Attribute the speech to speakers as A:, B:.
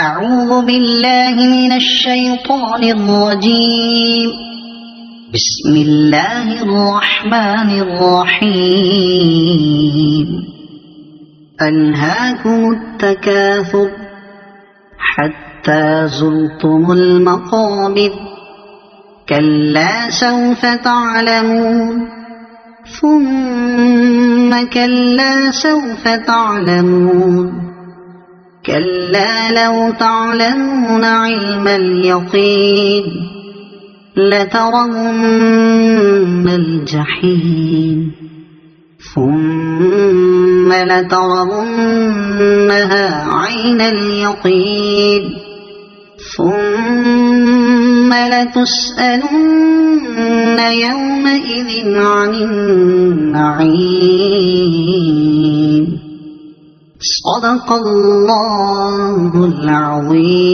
A: أعوذ بالله من الشيطان الرجيم. بسم الله الرحمن الرحيم. ألهاكم التكاثر حتى زرتم المقابر. كلا سوف تعلمون ثم كلا سوف تعلمون. كلا لو تعلمون علم اليقين لترون الجحيم ثم لترونها عين اليقين ثم لتسألن يومئذ عن النعيم. صدق الله العظيم.